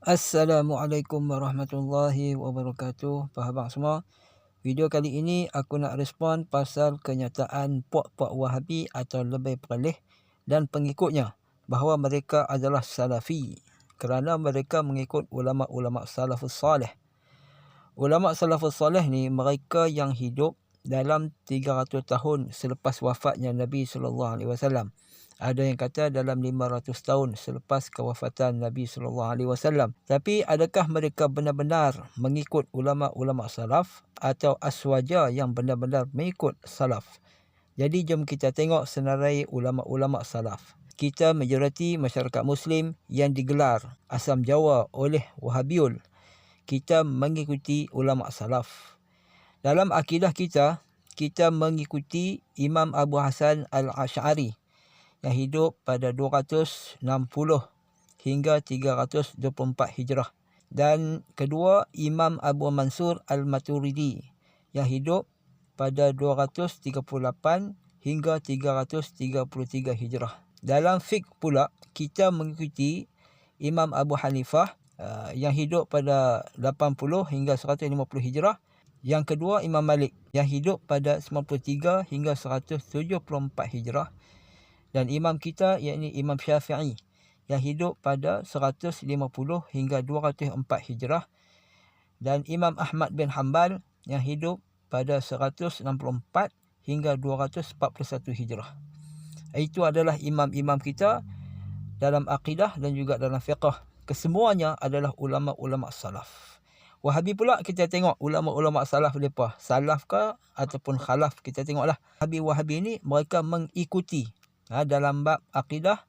Assalamualaikum warahmatullahi wabarakatuh. Apa khabar semua? Video kali ini aku nak respon pasal kenyataan puak-puak Wahabi atau lebih perleh dan pengikutnya bahawa mereka adalah Salafi kerana mereka mengikut ulama-ulama salafus salih. Ulama salafus salih ni mereka yang hidup dalam 300 tahun selepas wafatnya Nabi SAW. Ada yang kata dalam 500 tahun selepas kewafatan Nabi SAW. Tapi adakah mereka benar-benar mengikut ulama-ulama salaf atau aswaja yang benar-benar mengikut salaf? Jadi jom kita tengok senarai ulama-ulama salaf. Kita majoriti masyarakat Muslim yang digelar asam Jawa oleh Wahabiul. Kita mengikuti ulama salaf. Dalam akidah kita, kita mengikuti Imam Abu Hasan Al-Asy'ari yang hidup pada 260 hingga 324 Hijrah. Dan kedua, Imam Abu Mansur Al-Maturidi yang hidup pada 238 hingga 333 Hijrah. Dalam fiqh pula, kita mengikuti Imam Abu Hanifah yang hidup pada 80 hingga 150 Hijrah. Yang kedua, Imam Malik yang hidup pada 93 hingga 174 Hijrah. Dan imam kita yakni Imam Syafi'i yang hidup pada 150 hingga 204 Hijrah. Dan Imam Ahmad bin Hanbal yang hidup pada 164 hingga 241 Hijrah. Itu adalah imam-imam kita dalam akidah dan juga dalam fiqh. Kesemuanya adalah ulama-ulama salaf. Wahabi pula kita tengok ulama-ulama salaf mereka. Salaf ke ataupun khalaf, kita tengoklah. Wahabi ni mereka mengikuti dalam bab akidah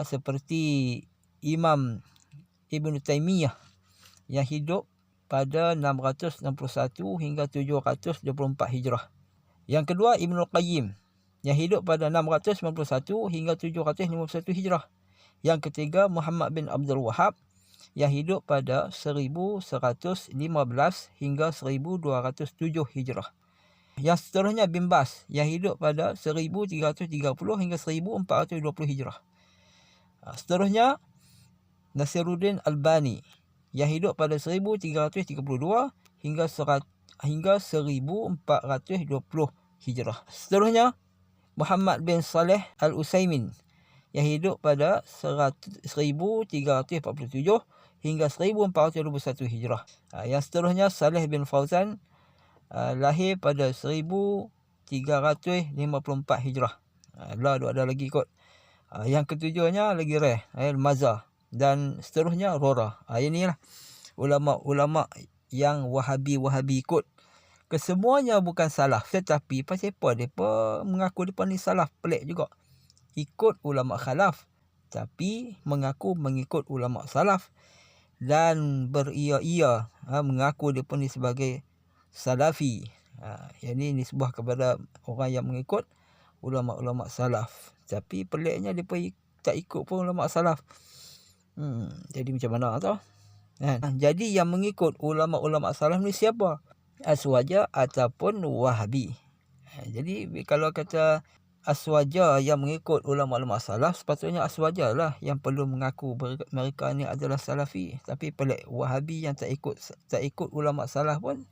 seperti Imam Ibn Taymiyah yang hidup pada 661 hingga 724 Hijrah. Yang kedua, Ibn Qayyim yang hidup pada 691 hingga 751 Hijrah. Yang ketiga, Muhammad bin Abdul Wahhab yang hidup pada 1115 hingga 1207 Hijrah. Yang seterusnya Bin Baz yang hidup pada 1330 hingga 1420 Hijrah. Seterusnya Nasiruddin Albani yang hidup pada 1332 hingga 1420 Hijrah. Seterusnya Muhammad bin Saleh Al-Utsaimin yang hidup pada 1347 hingga 1421 Hijrah. Yang seterusnya Saleh bin Fauzan lahir pada 1354 Hijrah. Lah ada lagi kot. Yang ketujuhnya lagi Al-Mazah dan seterusnya Rora. Inilah ulama-ulama yang Wahabi ikut. Kesemuanya bukan salaf, tetapi pasal apa depa mengaku depa ni salaf? Pelik juga. Ikut ulama khalaf tapi mengaku mengikut ulama salaf dan beria-ia mengaku depa ni sebagai Salafi. Yang ni nisbah kepada orang yang mengikut ulama-ulama salaf. Tapi peliknya mereka tak ikut pun ulama salaf. Jadi macam mana tau? Jadi yang mengikut ulama-ulama salaf ni siapa? Aswaja ataupun Wahabi. Jadi kalau kata aswaja yang mengikut ulama-ulama salaf, sepatutnya aswaja lah yang perlu mengaku mereka ni adalah Salafi. Tapi pelik, Wahabi yang tak ikut ulama salaf pun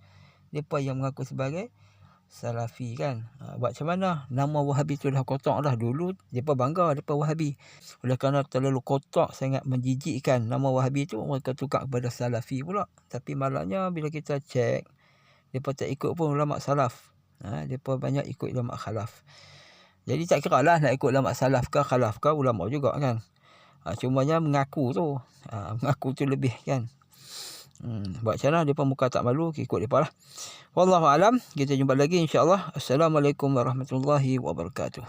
mereka yang mengaku sebagai Salafi kan. Buat macam mana? Nama Wahabi tu dah kotak dah. Dulu mereka bangga mereka Wahabi. Oleh kerana terlalu kotak, sangat menjijikkan nama Wahabi tu, mereka tukar kepada Salafi pula. Tapi malangnya bila kita cek, mereka tak ikut pun ulama salaf. Mereka banyak ikut ulama khalaf. Jadi tak kira lah nak ikut ulama salaf ke khalaf ke, ulama juga kan. Cumanya mengaku tu. Mengaku tu lebih kan. Buat macam mana mereka muka tak malu, ikut mereka lah. Wallahualam. Kita jumpa lagi insyaAllah. Assalamualaikum warahmatullahi wabarakatuh.